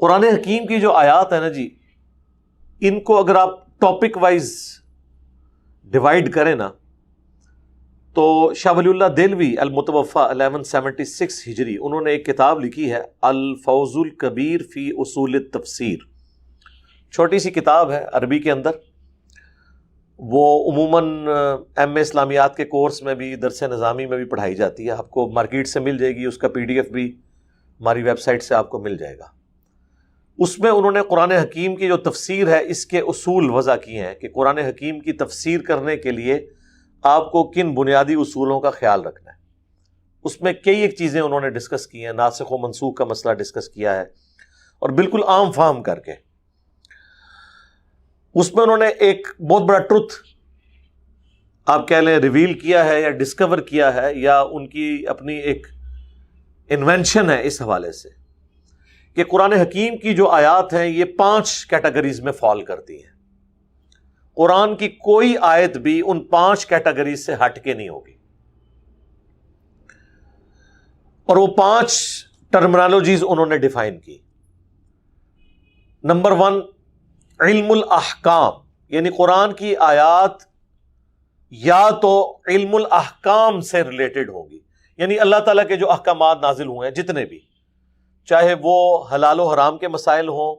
قرآن حکیم کی جو آیات ہیں نا جی، ان کو اگر آپ ٹاپک وائز ڈیوائڈ کریں نا تو شاہ ولی اللہ دہلوی المتوفی 1176 ہجری، انہوں نے ایک کتاب لکھی ہے الفوز الکبیر فی اصول التفسیر. چھوٹی سی کتاب ہے عربی کے اندر، وہ عموماً ایم اے اسلامیات کے کورس میں بھی، درس نظامی میں بھی پڑھائی جاتی ہے. آپ کو مارکیٹ سے مل جائے گی، اس کا پی ڈی ایف بھی ہماری ویب سائٹ سے آپ کو مل جائے گا. اس میں انہوں نے قرآن حکیم کی جو تفسیر ہے اس کے اصول وضع کیے ہیں کہ قرآن حکیم کی تفسیر کرنے کے لیے آپ کو کن بنیادی اصولوں کا خیال رکھنا ہے. اس میں کئی ایک چیزیں انہوں نے ڈسکس کی ہیں، ناسخ و منسوخ کا مسئلہ ڈسکس کیا ہے، اور بالکل عام فہم کر کے اس میں انہوں نے ایک بہت بڑا ٹروتھ آپ کہہ لیں ریویل کیا ہے یا ڈسکور کیا ہے، یا ان کی اپنی ایک انوینشن ہے اس حوالے سے کہ قرآن حکیم کی جو آیات ہیں یہ 5 کیٹیگریز میں فال کرتی ہیں. قرآن کی کوئی آیت بھی ان 5 کیٹیگریز سے ہٹ کے نہیں ہوگی، اور وہ 5 ٹرمنالوجیز انہوں نے ڈیفائن کی. نمبر 1، علم الاحکام، یعنی قرآن کی آیات یا تو علم الاحکام سے ریلیٹڈ ہوں گی، یعنی اللہ تعالیٰ کے جو احکامات نازل ہوئے ہیں جتنے بھی، چاہے وہ حلال و حرام کے مسائل ہوں،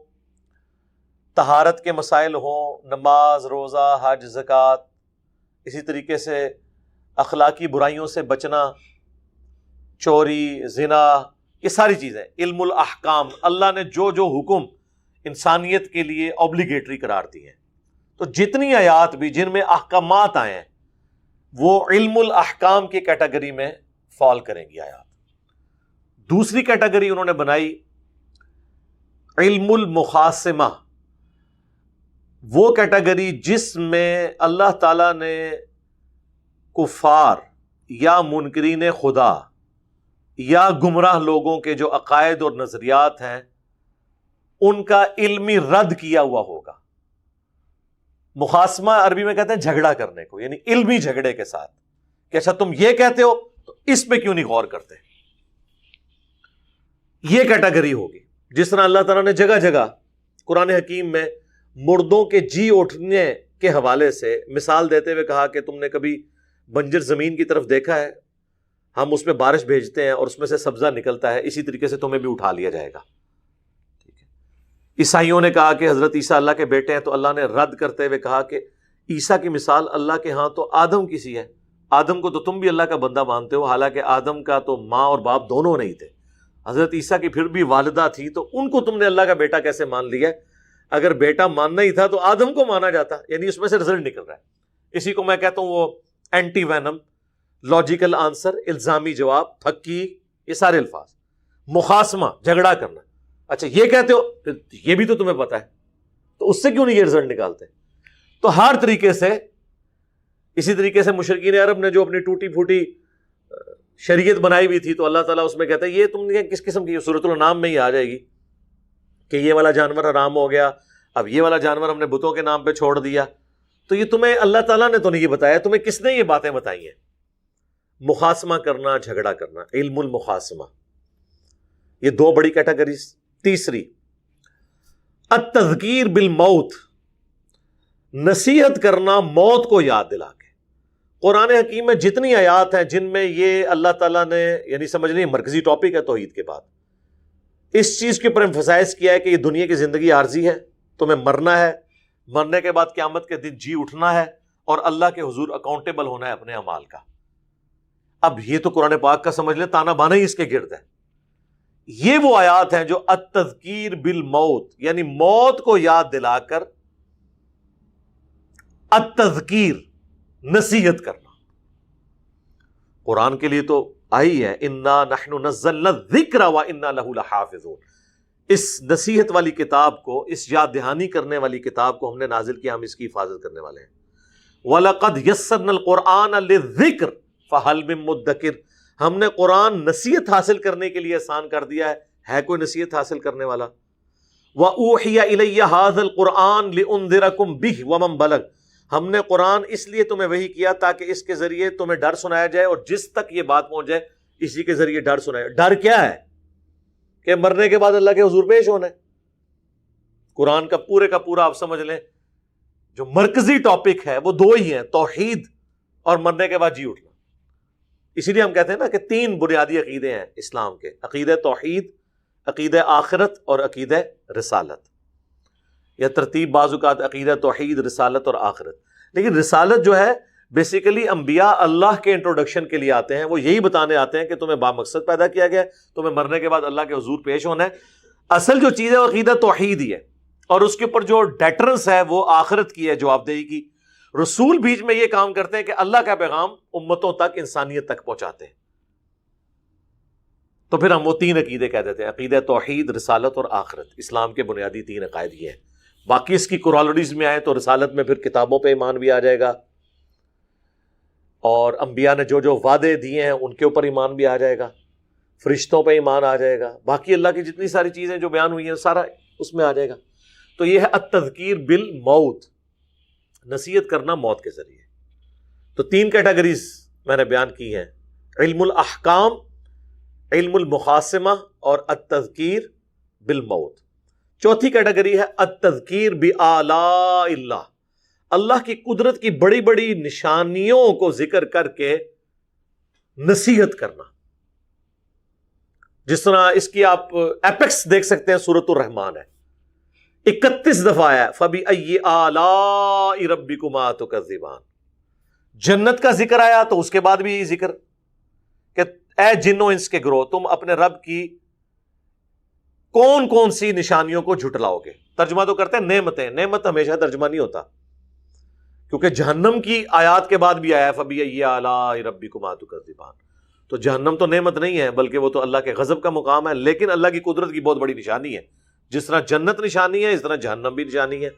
طہارت کے مسائل ہوں، نماز، روزہ، حج، زکوٰۃ، اسی طریقے سے اخلاقی برائیوں سے بچنا، چوری، زنا، یہ ساری چیزیں علم الاحکام، اللہ نے جو جو حکم انسانیت کے لیے اوبلیگیٹری قرار دی ہیں. تو جتنی آیات بھی جن میں احکامات آئے ہیں وہ علم الاحکام کی کیٹیگری میں فال کریں گی آیات. دوسری کیٹیگری انہوں نے بنائی علم المخاصمہ، وہ کیٹیگری جس میں اللہ تعالیٰ نے کفار یا منکرین خدا یا گمراہ لوگوں کے جو عقائد اور نظریات ہیں ان کا علمی رد کیا ہوا ہوگا. مخاصمہ عربی میں کہتے ہیں جھگڑا کرنے کو، یعنی علمی جھگڑے کے ساتھ کہ اچھا تم یہ کہتے ہو تو اس پہ کیوں نہیں غور کرتے. یہ کیٹیگری ہوگی. جس طرح اللہ تعالیٰ نے جگہ جگہ قرآن حکیم میں مردوں کے جی اٹھنے کے حوالے سے مثال دیتے ہوئے کہا کہ تم نے کبھی بنجر زمین کی طرف دیکھا ہے، ہم اس میں بارش بھیجتے ہیں اور اس میں سے سبزہ نکلتا ہے، اسی طریقے سے تمہیں بھی اٹھا لیا جائے گا. عیسائیوں نے کہا کہ حضرت عیسیٰ اللہ کے بیٹے ہیں، تو اللہ نے رد کرتے ہوئے کہا کہ عیسیٰ کی مثال اللہ کے ہاں تو آدم کی سی ہے، آدم کو تو تم بھی اللہ کا بندہ مانتے ہو، حالانکہ آدم کا تو ماں اور باپ دونوں نہیں تھے. حضرت عیسیٰ کی پھر بھی والدہ تھی، تو ان کو تم نے اللہ کا بیٹا کیسے مان لیا؟ اگر بیٹا ماننا ہی تھا تو آدم کو مانا جاتا. یعنی اس میں سے رزلٹ نکل رہا ہے. اسی کو میں کہتا ہوں وہ اینٹی وینم، لاجیکل آنسر، الزامی جواب، پھکی، یہ سارے الفاظ. مخاصمہ، جھگڑا کرنا، اچھا یہ کہتے ہو پھر یہ بھی تو تمہیں پتا ہے، تو اس سے کیوں نہیں یہ رزلٹ نکالتے؟ تو ہر طریقے سے، اسی طریقے سے مشرکین عرب نے جو اپنی ٹوٹی پھوٹی شریعت بنائی ہوئی تھی، تو اللہ تعالیٰ اس میں کہتا ہے یہ تم نے کس قسم کی، سورۃ الانعام میں ہی آ جائے گی کہ یہ والا جانور حرام ہو گیا، اب یہ والا جانور ہم نے بتوں کے نام پہ چھوڑ دیا. تو یہ تمہیں اللہ تعالیٰ نے تو نہیں یہ بتایا، تمہیں کس نے یہ باتیں بتائی ہیں؟ مخاصمہ کرنا، جھگڑا کرنا، علم المخاصمہ. یہ 2 بڑی کیٹیگریز. تیسری التذکیر بالموت، نصیحت کرنا موت کو یاد دلا کے. قرآن حکیم میں جتنی آیات ہیں جن میں یہ اللہ تعالیٰ نے، یعنی سمجھ لیں مرکزی ٹاپک ہے توحید کے بعد، اس چیز کے اوپر ایمفسائز کیا ہے کہ یہ دنیا کی زندگی عارضی ہے، تمہیں مرنا ہے، مرنے کے بعد قیامت کے دن جی اٹھنا ہے اور اللہ کے حضور اکاؤنٹیبل ہونا ہے اپنے اعمال کا. اب یہ تو قرآن پاک کا سمجھ لیں تانا بانا ہی اس کے گرد ہے. یہ وہ آیات ہیں جو التذکیر بالموت، یعنی موت کو یاد دلا کر التذکیر، نصیحت کرنا. قرآن کے لیے تو آئی ہے انا نحن نزلنا الذکر وانا لہ لحافظون. اس نصیحت والی کتاب کو، اس یاد دہانی کرنے والی کتاب کو ہم نے نازل کیا، ہم اس کی حفاظت کرنے والے ہیں. وَلَقَدْ يَسَّرْنَا الْقُرْآنَ لِلذِّكْرِ فَهَلْ مِن مُدَّكِرٍ. ہم نے قرآن نصیحت حاصل کرنے کے لیے آسان کر دیا ہے کوئی نصیحت حاصل کرنے والا؟ وَأُوحِيَ إِلَيَّ هَذَا الْقُرْآنُ لِأُنذِرَكُم بِهِ وَمَن بَلَغَ. ہم نے قرآن اس لیے تمہیں وحی کیا تاکہ اس کے ذریعے تمہیں ڈر سنایا جائے، اور جس تک یہ بات پہنچ جائے اسی کے ذریعے ڈر سنایا. ڈر کیا ہے؟ کہ مرنے کے بعد اللہ کے حضور پیش ہونا ہے. قرآن کا پورا آپ سمجھ لیں جو مرکزی ٹاپک ہے وہ دو ہی ہیں، توحید اور مرنے کے بعد جی اٹھنا۔ اسی لیے ہم کہتے ہیں نا کہ 3 بنیادی عقیدے ہیں اسلام کے، عقیدہ توحید، عقیدہ آخرت اور عقیدہ رسالت، یا ترتیب بعض اوقات عقیدہ توحید، رسالت اور آخرت۔ لیکن رسالت جو ہے بیسیکلی انبیاء اللہ کے انٹروڈکشن کے لیے آتے ہیں، وہ یہی بتانے آتے ہیں کہ تمہیں بامقصد پیدا کیا گیا ہے، تمہیں مرنے کے بعد اللہ کے حضور پیش ہونا ہے۔ اصل جو چیز ہے وہ عقیدہ توحید ہی ہے، اور اس کے اوپر جو ڈیٹرنس ہے وہ آخرت کی ہے، جواب دہی کی۔ رسول بیچ میں یہ کام کرتے ہیں کہ اللہ کا پیغام امتوں تک، انسانیت تک پہنچاتے ہیں۔ تو پھر ہم وہ 3 عقیدے کہہ دیتے ہیں، عقیدہ توحید، رسالت اور آخرت۔ اسلام کے بنیادی 3 عقائد یہ ہیں۔ باقی اس کی کورالریز میں آئے تو رسالت میں پھر کتابوں پہ ایمان بھی آ جائے گا، اور انبیاء نے جو وعدے دیے ہیں ان کے اوپر ایمان بھی آ جائے گا، فرشتوں پہ ایمان آ جائے گا، باقی اللہ کی جتنی ساری چیزیں جو بیان ہوئی ہیں سارا اس میں آ جائے گا۔ تو یہ ہے التذکیر بالموت، نصیحت کرنا موت کے ذریعے۔ تو 3 کیٹیگریز میں نے بیان کی ہیں، علم الاحکام، علم المخاصمہ اور التذکیر بالموت۔ چوتھی کیٹیگری ہے التذکیر بآلاء اللہ، اللہ کی قدرت کی بڑی بڑی نشانیوں کو ذکر کر کے نصیحت کرنا۔ جس طرح اس کی آپ ایپیکس دیکھ سکتے ہیں، سورۃ الرحمن ہے، 31 دفعہ ہے فَبِأَيِّ آلَاءِ رَبِّكُمَا تُكَذِّبَانِ۔ جنت کا ذکر آیا تو اس کے بعد بھی یہی ذکر کہ اے جن و انس کے گروہ، تم اپنے رب کی کون کون سی نشانیوں کو جھٹلاؤ گے۔ ترجمہ تو کرتے ہیں نعمتیں، نعمت ہمیشہ ترجمہ نہیں ہوتا، کیونکہ جہنم کی آیات کے بعد بھی آیا فَبِأَيِّ آلَاءِ رَبِّكُمَا تُكَذِّبَانِ۔ تو جہنم تو نعمت نہیں ہے، بلکہ وہ تو اللہ کے غضب کا مقام ہے، لیکن اللہ کی قدرت کی بہت بڑی نشانی ہے۔ جس طرح جنت نشانی ہے، اس طرح جہنم بھی نشانی ہے۔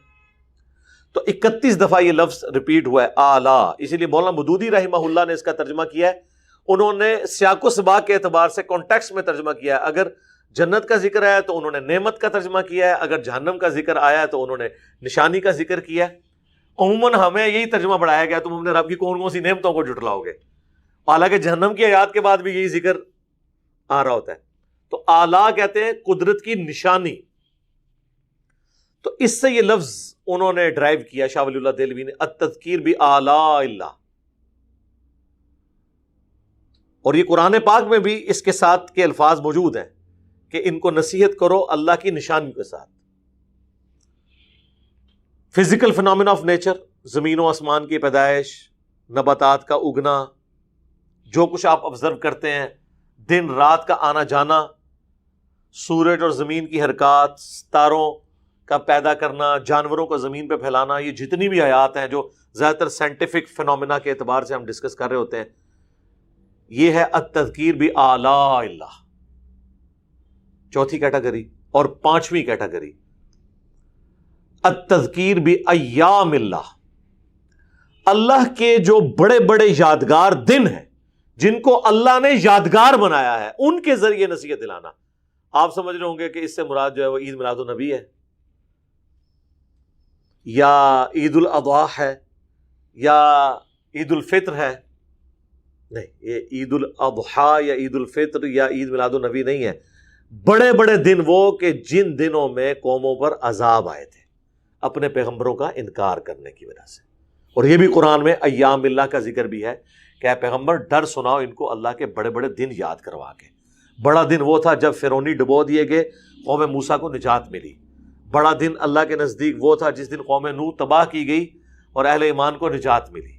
تو 31 دفعہ یہ لفظ ریپیٹ ہوا ہے اعلیٰ، اسی لیے مولانا مودودی رحمہ اللہ نے اس کا ترجمہ کیا ہے۔ انہوں نے سیاق و سباق کے اعتبار سے کانٹیکسٹ میں ترجمہ کیا ہے۔ اگر جنت کا ذکر آیا تو انہوں نے نعمت کا ترجمہ کیا ہے، اگر جہنم کا ذکر آیا تو انہوں نے نشانی کا ذکر کیا ہے۔ عموماً ہمیں یہی ترجمہ بڑھایا گیا، تم اپنے رب کی کون کون سی نعمتوں کو جھٹلاؤ گے، حالانکہ جہنم کی آیات کے بعد بھی یہی ذکر آ رہا ہوتا ہے۔ تو اعلیٰ کہتے ہیں قدرت کی نشانی۔ تو اس سے یہ لفظ انہوں نے ڈرائیو کیا شاہ ولی اللہ دہلوی نے، التذکیر بآلاء اللہ۔ اور یہ قرآن پاک میں بھی اس کے ساتھ کے الفاظ موجود ہیں کہ ان کو نصیحت کرو اللہ کی نشانی کے ساتھ۔ فزیکل فنامنا آف نیچر، زمین و آسمان کی پیدائش، نباتات کا اگنا، جو کچھ آپ آبزرو کرتے ہیں، دن رات کا آنا جانا، سورج اور زمین کی حرکات، ستاروں کا پیدا کرنا، جانوروں کو زمین پہ پھیلانا، یہ جتنی بھی آیات ہیں جو زیادہ تر سائنٹیفک فنومینا کے اعتبار سے ہم ڈسکس کر رہے ہوتے ہیں، یہ ہے التذکیر بآلاء اللہ، چوتھی کیٹیگری۔ اور 5ویں کیٹیگری التذکیر بایام اللہ، اللہ کے جو بڑے بڑے یادگار دن ہیں جن کو اللہ نے یادگار بنایا ہے، ان کے ذریعے نصیحت دلانا۔ آپ سمجھ رہے ہوں گے کہ اس سے مراد جو ہے وہ عید میلاد النبی ہے، یا عید الاضحیٰ ہے، یا عید الفطر ہے۔ نہیں، یہ عید الاضحیٰ یا عید الفطر یا عید میلاد النبی نہیں ہے۔ بڑے بڑے دن وہ کہ جن دنوں میں قوموں پر عذاب آئے تھے اپنے پیغمبروں کا انکار کرنے کی وجہ سے۔ اور یہ بھی قرآن میں ایام اللہ کا ذکر بھی ہے کہ اے پیغمبر ڈر سناؤ ان کو اللہ کے بڑے بڑے دن یاد کروا کے۔ بڑا دن وہ تھا جب فرعونی ڈبو دیے گئے، قوم موسیٰ کو نجات ملی۔ بڑا دن اللہ کے نزدیک وہ تھا جس دن قوم نوح تباہ کی گئی اور اہل ایمان کو نجات ملی۔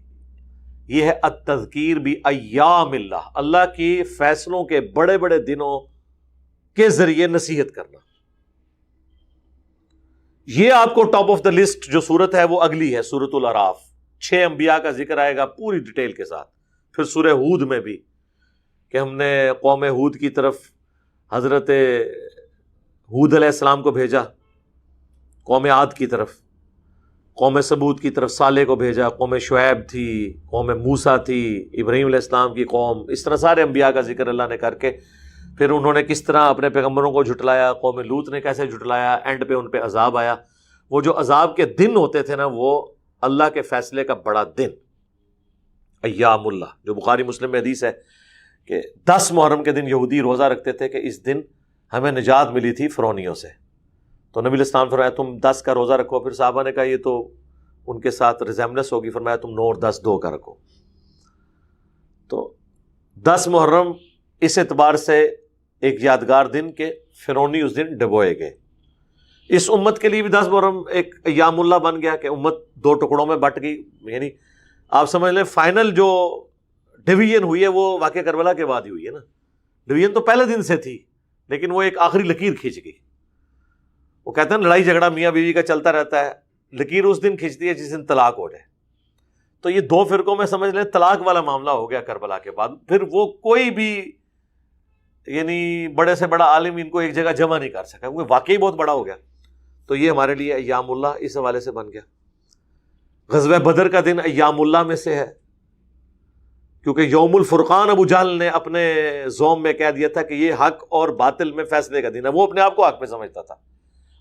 یہ ہے التذکیر بایام اللہ، اللہ کی فیصلوں کے بڑے بڑے دنوں کے ذریعے نصیحت کرنا۔ یہ آپ کو ٹاپ آف دا لسٹ جو صورت ہے وہ اگلی ہے، سورۃ الاعراف۔ 6 انبیاء کا ذکر آئے گا پوری ڈیٹیل کے ساتھ۔ پھر سورہ ہود میں بھی کہ ہم نے قوم ہود کی طرف حضرت ہود علیہ السلام کو بھیجا، قوم عاد کی طرف، قوم ثمود کی طرف صالح کو بھیجا، قوم شعیب تھی، قوم موسیٰ تھی، ابراہیم علیہ السلام کی قوم، اس طرح سارے انبیاء کا ذکر اللہ نے کر کے پھر انہوں نے کس طرح اپنے پیغمبروں کو جھٹلایا، قوم لوط نے کیسے جھٹلایا، اینڈ پہ ان پہ عذاب آیا۔ وہ جو عذاب کے دن ہوتے تھے نا، وہ اللہ کے فیصلے کا بڑا دن، ایام اللہ، جو بخاری مسلم میں حدیث ہے کہ 10 محرم کے دن یہودی روزہ رکھتے تھے کہ اس دن ہمیں نجات ملی تھی فرعونیوں سے۔ تو نبی علیہ السلام فرمایا تم 10 کا روزہ رکھو. پھر صحابہ نے کہا یہ تو ان کے ساتھ ریزیمبلنس ہوگی. فرمایا تم 9 اور 10 2 کا رکھو. تو 10 محرم اس اعتبار سے ایک یادگار دن کہ فرعونی اس دن ڈبوئے گئے. اس امت کے لیے بھی 10 محرم ایک ایام اللہ بن گیا کہ امت 2 ٹکڑوں میں بٹ گئی. یعنی آپ سمجھ لیں فائنل جو ڈویژن ہوئی ہے وہ واقعہ کربلا کے بعد ہی ہوئی ہے نا. ڈویژن تو پہلے دن سے تھی لیکن وہ ایک آخری لکیر کھینچ گئی. وہ کہتے ہیں لڑائی جھگڑا میاں بیوی کا چلتا رہتا ہے, لکیر اس دن کھینچتی ہے جس دن طلاق ہو جائے. تو یہ 2 فرقوں میں سمجھ لیں طلاق والا معاملہ ہو گیا کربلا کے بعد. پھر وہ کوئی بھی یعنی بڑے سے بڑا عالم ان کو ایک جگہ جمع نہیں کر سکا, وہ واقعی بہت بڑا ہو گیا. تو یہ ہمارے لیے ایام اللہ اس حوالے سے بن گیا. غزوہ بدر کا دن ایام اللہ میں سے ہے کیونکہ یوم الفرقان ابو جہل نے اپنے زوم میں کہہ دیا تھا کہ یہ حق اور باطل میں فیصلے کا دن ہے. وہ اپنے آپ کو حق میں سمجھتا تھا.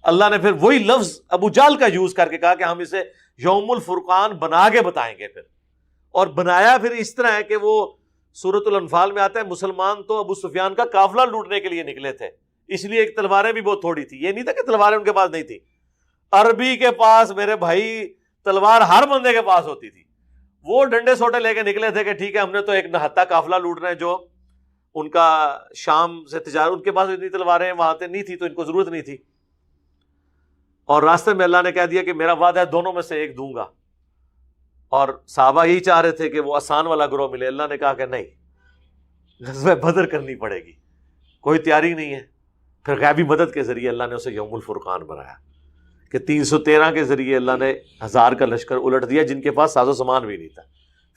اللہ نے پھر وہی لفظ ابو جہل کا یوز کر کے کہا کہ ہم اسے یوم الفرقان بنا کے بتائیں گے. پھر اور بنایا پھر اس طرح ہے کہ وہ سورۃ الانفال میں آتا ہے مسلمان تو ابو سفیان کا قافلہ لوٹنے کے لیے نکلے تھے, اس لیے ایک تلواریں بھی بہت تھوڑی تھی. یہ نہیں تھا کہ تلواریں ان کے پاس نہیں تھی. عربی کے پاس میرے بھائی تلوار ہر بندے کے پاس ہوتی تھی. وہ ڈنڈے سوٹے لے کے نکلے تھے کہ ٹھیک ہے ہم نے تو ایک نہتا قافلہ لوٹنا ہے جو ان کا شام سے تجارت, ان کے پاس اتنی تلواریں وہاں سے نہیں تھی تو ان کو ضرورت نہیں تھی. اور راستے میں اللہ نے کہہ دیا کہ میرا وعدہ ہے دونوں میں سے ایک دوں گا. اور صحابہ یہی چاہ رہے تھے کہ وہ آسان والا گروہ ملے. اللہ نے کہا کہ نہیں, غزوہ بدر کرنی پڑے گی, کوئی تیاری نہیں ہے. پھر غیبی مدد کے ذریعے اللہ نے اسے یوم الفرقان بنایا کہ 313 کے ذریعے اللہ نے 1000 کا لشکر الٹ دیا جن کے پاس ساز و سامان بھی نہیں تھا.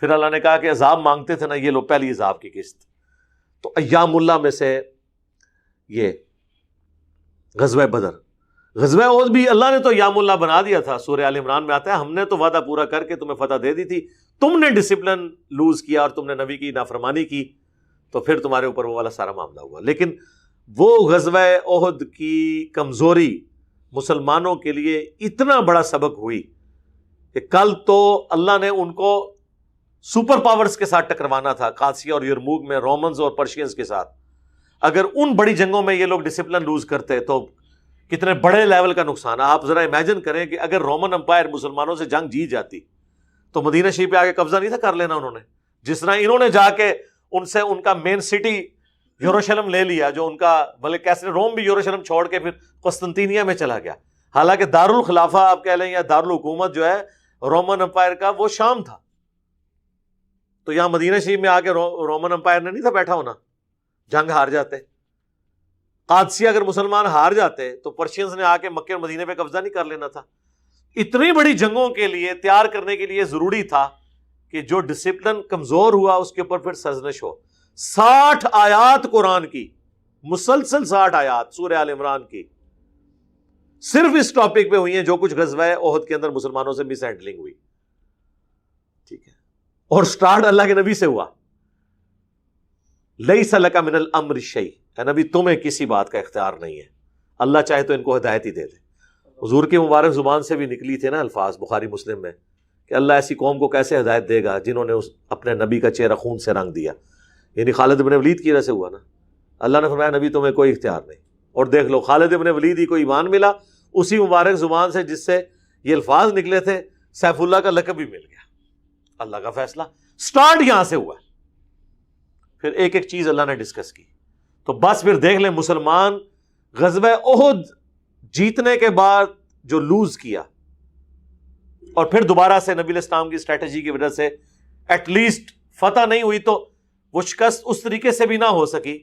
پھر اللہ نے کہا کہ عذاب مانگتے تھے نا, یہ لو پہلی عذاب کی قسط. تو ایام اللہ میں سے یہ غزوہ بدر. غزوہ احد بھی اللہ نے تو ایام اللہ بنا دیا تھا. سورہ آل عمران میں آتا ہے ہم نے تو وعدہ پورا کر کے تمہیں فتح دے دی تھی, تم نے ڈسپلن لوز کیا اور تم نے نبی کی نافرمانی کی تو پھر تمہارے اوپر وہ والا سارا معاملہ ہوا. لیکن وہ غزوہ احد کی کمزوری مسلمانوں کے لیے اتنا بڑا سبق ہوئی کہ کل تو اللہ نے ان کو سپر پاورز کے ساتھ ٹکروانا تھا, قادسیہ اور یرموک میں رومنز اور پرشینز کے ساتھ. اگر ان بڑی جنگوں میں یہ لوگ ڈسپلن لوز کرتے تو کتنے بڑے لیول کا نقصان. آپ ذرا امیجن کریں کہ اگر رومن امپائر مسلمانوں سے جنگ جیت جاتی تو مدینہ شریف پہ آگے قبضہ نہیں تھا کر لینا انہوں نے, جس طرح انہوں نے جا کے ان سے ان کا مین سٹی یروشلم لے لیا, جو ان کا بلکہ کیسے روم بھی یروشلم چھوڑ کے پھر قسطنطینیہ میں چلا گیا. حالانکہ دارالخلافہ آپ کہہ لیں یا دارالحکومت جو ہے رومن امپائر کا وہ شام تھا. تو یہاں مدینہ شریف میں آ کے رومن امپائر نے نہیں تھا بیٹھا ہونا, جنگ ہار جاتے. قادسیہ اگر مسلمان ہار جاتے تو پرشینز نے آ کے مکے اور مدینے پہ قبضہ نہیں کر لینا تھا. اتنی بڑی جنگوں کے لیے تیار کرنے کے لیے ضروری تھا کہ جو ڈسپلن کمزور ہوا اس کے اوپر پھر سرزنش ہو. 60 آیات قرآن کی, مسلسل 60 آیات سورہ آل عمران کی صرف اس ٹاپک پہ ہوئی ہیں جو کچھ غزوہ احد کے اندر مسلمانوں سے مس ہینڈلنگ ہوئی. ٹھیک ہے, اور سٹارٹ اللہ کے نبی سے ہوا. لیس لک من الامر شیء, اے نبی تمہیں کسی بات کا اختیار نہیں ہے, اللہ چاہے تو ان کو ہدایت ہی دے دے. حضور کی مبارک زبان سے بھی نکلی تھے نا الفاظ بخاری مسلم میں کہ اللہ ایسی قوم کو کیسے ہدایت دے گا جنہوں نے اپنے نبی کا چہرہ خون سے رنگ دیا. یعنی خالد بن ولید کی وجہ سے ہوا نا. اللہ نے فرمایا نبی تمہیں کوئی اختیار نہیں. اور دیکھ لو خالد بن ولید ہی کو ایمان ملا اسی مبارک زبان سے جس سے یہ الفاظ نکلے تھے, سیف اللہ کا لقب بھی مل گیا. اللہ کا فیصلہ سٹارٹ یہاں سے ہوا. پھر ایک ایک چیز اللہ نے ڈسکس کی. تو بس پھر دیکھ لیں مسلمان غزوہ احد جیتنے کے بعد جو لوز کیا اور پھر دوبارہ سے نبی علیہ السلام کی اسٹریٹجی کی وجہ سے ایٹ لیسٹ فتح نہیں ہوئی تو وہ شکست اس طریقے سے بھی نہ ہو سکی,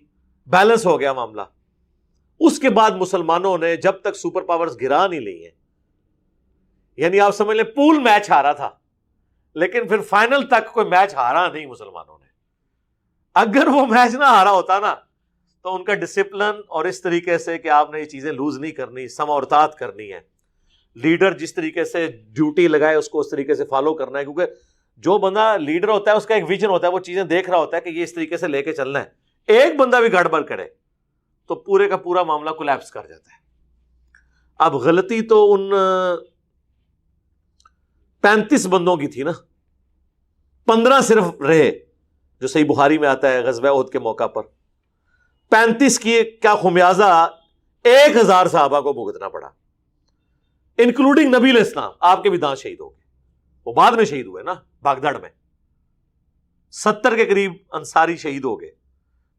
بیلنس ہو گیا معاملہ. اس کے بعد مسلمانوں نے جب تک سپر پاورز گرا نہیں لی ہیں, یعنی آپ سمجھ لیں پول میچ ہارا تھا لیکن پھر فائنل تک کوئی میچ ہارا نہیں مسلمانوں نے. اگر وہ میچ نہ ہارا ہوتا نا تو ان کا ڈسپلن اور اس طریقے سے کہ آپ نے یہ چیزیں لوز نہیں کرنی, سمع اور طاعت کرنی ہے, لیڈر جس طریقے سے ڈیوٹی لگائے اس کو اس طریقے سے فالو کرنا ہے. کیونکہ جو بندہ لیڈر ہوتا ہے اس کا ایک ویژن ہوتا ہے, وہ چیزیں دیکھ رہا ہوتا ہے کہ یہ اس طریقے سے لے کے چلنا ہے. ایک بندہ بھی گڑبڑ کرے تو پورے کا پورا معاملہ کولیپس کر جاتا ہے. اب غلطی تو ان 35 بندوں کی تھی نا, 15 صرف رہے جو صحیح بخاری میں آتا ہے غزوہ احد کے موقع پر. 35 کی کیا خمیازہ 1000 صحابہ کو بھگتنا پڑا. انکلوڈنگ نبی علیہ السلام، آپ کے بھی دانت شہید ہو گئے. وہ بعد میں شہید ہوئے نا باغدڑ میں. 70 کے قریب انصاری شہید ہو گئے.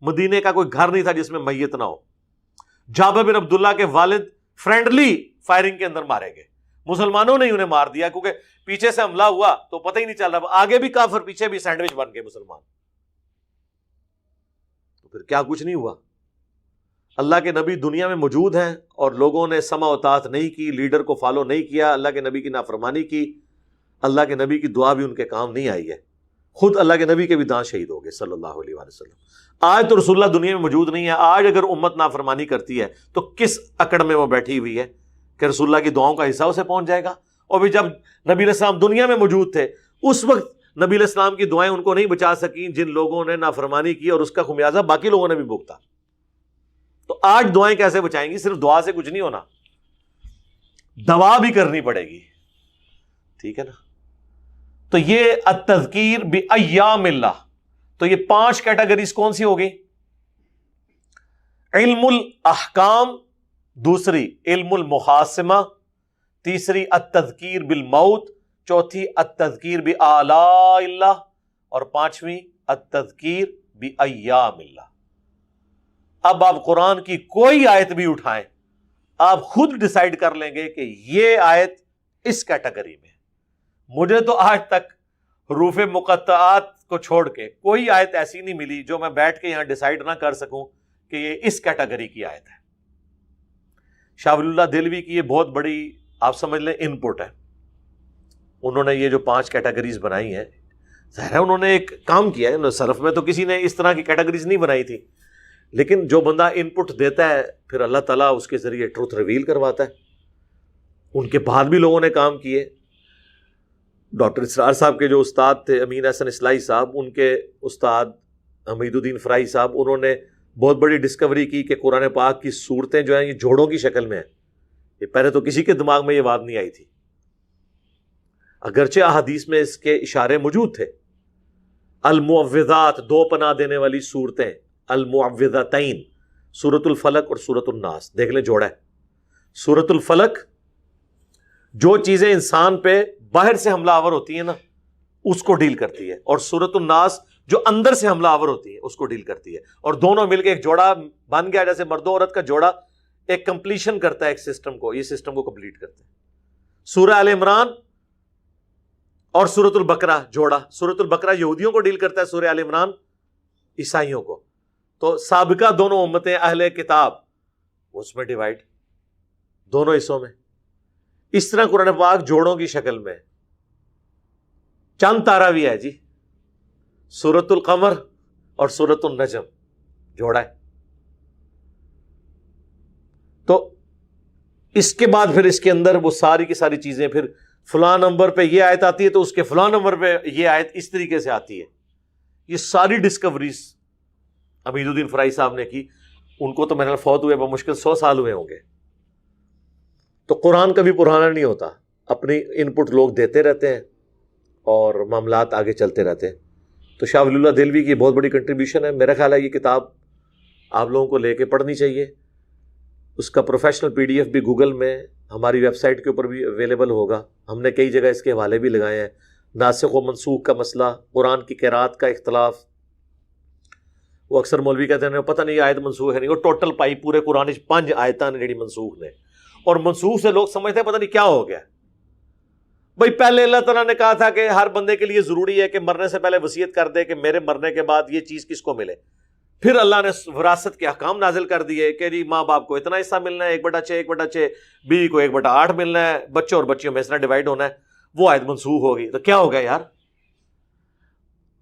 مدینے کا کوئی گھر نہیں تھا جس میں میت نہ ہو. جابر بن عبداللہ کے والد فرینڈلی فائرنگ کے اندر مارے گئے. مسلمانوں نے انہیں مار دیا کیونکہ پیچھے سے حملہ ہوا تو پتہ ہی نہیں چل رہا، آگے بھی کافر پیچھے بھی سینڈوچ بن گئے مسلمان. تو پھر کیا کچھ نہیں ہوا. اللہ کے نبی دنیا میں موجود ہیں اور لوگوں نے سمع و اطاعت نہیں کی، لیڈر کو فالو نہیں کیا، اللہ کے نبی کی نافرمانی کی. اللہ کے نبی کی دعا بھی ان کے کام نہیں آئی ہے. خود اللہ کے نبی کے بھی دانت شہید ہو گئے صلی اللہ علیہ وآلہ وسلم. آج تو رسول اللہ دنیا میں موجود نہیں ہے. آج اگر امت نافرمانی کرتی ہے تو کس اکڑ میں وہ بیٹھی ہوئی ہے کہ رسول اللہ کی دعاؤں کا حصہ اسے پہنچ جائے گا. اور بھی جب نبی علیہ السلام دنیا میں موجود تھے اس وقت نبی علیہ السلام کی دعائیں ان کو نہیں بچا سکیں جن لوگوں نے نافرمانی کی، اور اس کا خمیازہ باقی لوگوں نے بھی بھگتا. تو آج دعائیں کیسے بچائیں گی؟ صرف دعا سے کچھ نہیں ہونا، دوا بھی کرنی پڑے گی. ٹھیک ہے نا. تو یہ التذکیر بایام اللہ. تو یہ 5 کیٹیگریز کون سی ہوگی؟ علم الاحکام، دوسری علم المحاسمہ، تیسری التذکیر بالموت، چوتھی التذکیر بآلاء اللہ، اور 5ویں التذکیر بایام اللہ. اب آپ قرآن کی کوئی آیت بھی اٹھائیں، آپ خود ڈیسائیڈ کر لیں گے کہ یہ آیت اس کیٹیگری میں. مجھے تو آج تک حروف مقطعات کو چھوڑ کے کوئی آیت ایسی نہیں ملی جو میں بیٹھ کے یہاں ڈیسائیڈ نہ کر سکوں کہ یہ اس کیٹیگری کی آیت ہے. شاہ ولی اللہ دہلوی کی یہ بہت بڑی آپ سمجھ لیں ان پٹ ہے. انہوں نے یہ جو 5 کیٹیگریز بنائی ہیں، ظاہر ہے انہوں نے ایک کام کیا ہے. سلف میں تو کسی نے اس طرح کی کیٹیگریز نہیں بنائی تھی، لیکن جو بندہ ان پٹ دیتا ہے پھر اللہ تعالیٰ اس کے ذریعے ٹروتھ ریویل کرواتا ہے. ان کے بعد بھی لوگوں نے کام کیے. ڈاکٹر اسرار صاحب کے جو استاد تھے امین احسن اصلاحی صاحب، ان کے استاد حمید الدین فرائی صاحب، انہوں نے بہت بڑی ڈسکوری کی کہ قرآن پاک کی صورتیں جو ہیں یہ جوڑوں کی شکل میں ہیں. یہ پہلے تو کسی کے دماغ میں یہ بات نہیں آئی تھی، اگرچہ احادیث میں اس کے اشارے موجود تھے. المعوذات، 2 پناہ دینے والی صورتیں، المعوذتین، سورۃ الفلق اور سورۃ الناس. دیکھ لیں جوڑا ہے. سورۃ الفلق جو چیزیں انسان پہ باہر سے حملہ آور ہوتی ہیں نا اس کو ڈیل کرتی ہے، اور سورۃ الناس جو اندر سے حملہ آور ہوتی ہے اس کو ڈیل کرتی ہے. اور دونوں مل کے ایک جوڑا بن گیا، جیسے مرد و عورت کا جوڑا ایک کمپلیشن کرتا ہے ایک سسٹم کو، یہ سسٹم کو کمپلیٹ کرتے ہیں. سورہ آل عمران اور سورۃ البقرہ جوڑا. سورۃ البقرہ یہودیوں کو ڈیل کرتا ہے، سورہ آل عمران عیسائیوں کو. تو سابقہ دونوں امتیں اہل کتاب اس میں ڈیوائڈ دونوں حصوں میں. اس طرح قرآن پاک جوڑوں کی شکل میں. چاند تارا بھی ہے جی، سورۃ القمر اور سورۃ النجم جوڑا ہے. تو اس کے بعد پھر اس کے اندر وہ ساری کی ساری چیزیں، پھر فلاں نمبر پہ یہ آیت آتی ہے تو اس کے فلاں نمبر پہ یہ آیت اس طریقے سے آتی ہے. یہ ساری ڈسکوریز حمید الدین فرائی صاحب نے کی. ان کو تو میرے فوت ہوئے بمشکل 100 سال ہوئے ہوں گے. تو قرآن کبھی پرانا نہیں ہوتا، اپنی ان پٹ لوگ دیتے رہتے ہیں اور معاملات آگے چلتے رہتے ہیں. تو شاہ ولی اللہ دہلوی کی بہت بڑی کنٹریبیوشن ہے. میرا خیال ہے یہ کتاب آپ لوگوں کو لے کے پڑھنی چاہیے. اس کا پروفیشنل PDF بھی گوگل میں ہماری ویب سائٹ کے اوپر بھی اویلیبل ہوگا. ہم نے کئی جگہ اس کے حوالے بھی لگائے ہیں. ناسخ و منسوخ کا مسئلہ، قرآن کی قرات کا اختلاف. وہ اکثر مولوی کہتے ہیں پتہ نہیں آیت منسوخ ہے نہیں، وہ ٹوٹل پائی پورے قرآن 5 آیتاں نے جڑی منسوخ نے. اور منسوخ سے لوگ سمجھتے ہیں پتہ نہیں کیا ہو گیا. بھائی پہلے اللہ تعالیٰ نے کہا تھا کہ ہر بندے کے لیے ضروری ہے کہ مرنے سے پہلے وصیت کر دے کہ میرے مرنے کے بعد یہ چیز کس کو ملے. پھر اللہ نے وراثت کے احکام نازل کر دیے کہ جی ماں باپ کو اتنا حصہ ملنا ہے، 1/6 1/6، بیوی کو 1/8 ملنا ہے، بچوں اور بچیوں میں اس طرح ڈیوائڈ ہونا ہے. وہ آیت منسوخ ہوگی. تو کیا ہو گیا یار؟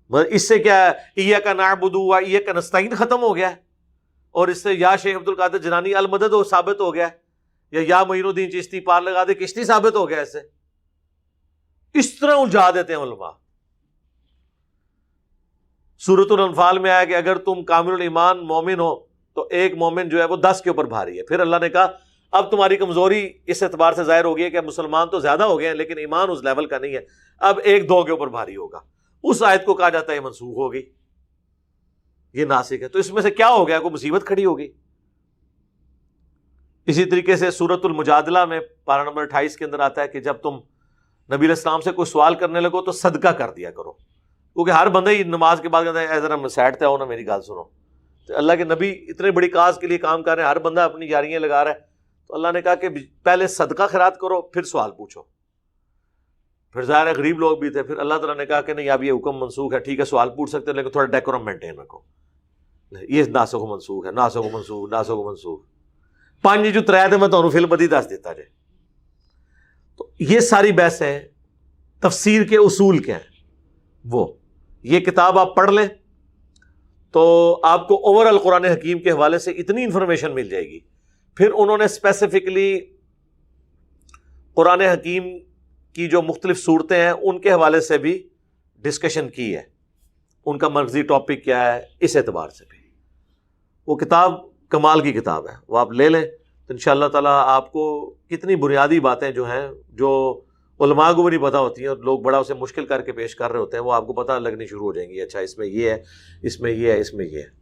اس سے کیا ایاک نعبد و ایاک نستعین ختم ہو گیا ہے، اور اس سے یا شیخ عبد القادر جیلانی المدد ہو ثابت ہو گیا ہے، یا معین الدین چشتی پار لگا دے کشتی ثابت ہو گیا. اس سے اس طرح الجھا دیتے ہیں علماء. سورۃ الانفال میں آیا کہ اگر تم کامل الایمان مومن ہو تو ایک مومن جو ہے وہ 10 کے اوپر بھاری ہے. پھر اللہ نے کہا اب تمہاری کمزوری اس اعتبار سے ظاہر ہو گئی ہے کہ مسلمان تو زیادہ ہو گئے ہیں لیکن ایمان اس لیول کا نہیں ہے، اب 1-2 کے اوپر بھاری ہوگا. اس آیت کو کہا جاتا ہے یہ منسوخ ہو گئی، یہ ناسخ ہے. تو اس میں سے کیا ہو گیا؟ کوئی مصیبت کھڑی ہو گئی. اسی طریقے سے سورۃ المجادلہ میں پارہ نمبر 28 کے اندر آتا ہے کہ جب تم نبی علیہ السلام سے کوئی سوال کرنے لگو تو صدقہ کر دیا کرو، کیونکہ ہر بندہ ہی نماز کے بعد کہتا ہے اے ذرا سائڈ تے آؤ نا میری گال سنو. تو اللہ کے نبی اتنے بڑی کاز کے لیے کام کر رہے ہیں، ہر بندہ اپنی یاریاں لگا رہا ہے، تو اللہ نے کہا کہ پہلے صدقہ خیرات کرو پھر سوال پوچھو. پھر ظاہر ہے غریب لوگ بھی تھے، پھر اللہ تعالیٰ نے کہا کہ نہیں اب یہ حکم منسوخ ہے، ٹھیک ہے سوال پوچھ سکتے ہیں لیکن تھوڑا ڈیکورم مینٹین رکھو. یہ ناسخ و منسوخ ہے، ناسخ و منسوخ، ناسخ و منسوخ. 5 جو 3 تھے میں تمہیں فل بدی دس دیتا جائے. تو یہ ساری بحث ہے. تفسیر کے اصول کیا ہیں وہ یہ کتاب آپ پڑھ لیں تو آپ کو اوور آل قرآن حکیم کے حوالے سے اتنی انفارمیشن مل جائے گی. پھر انہوں نے اسپیسیفکلی قرآن حکیم کی جو مختلف صورتیں ہیں ان کے حوالے سے بھی ڈسکشن کی ہے، ان کا مرکزی ٹاپک کیا ہے، اس اعتبار سے بھی وہ کتاب کمال کی کتاب ہے. وہ آپ لے لیں تو انشاءاللہ تعالیٰ آپ کو کتنی بنیادی باتیں جو ہیں جو علماء کو بھی نہیں پتہ ہوتی ہیں اور لوگ بڑا اسے مشکل کر کے پیش کر رہے ہوتے ہیں، وہ آپ کو پتہ لگنی شروع ہو جائیں گی. اچھا اس میں یہ ہے، اس میں یہ ہے، اس میں یہ ہے.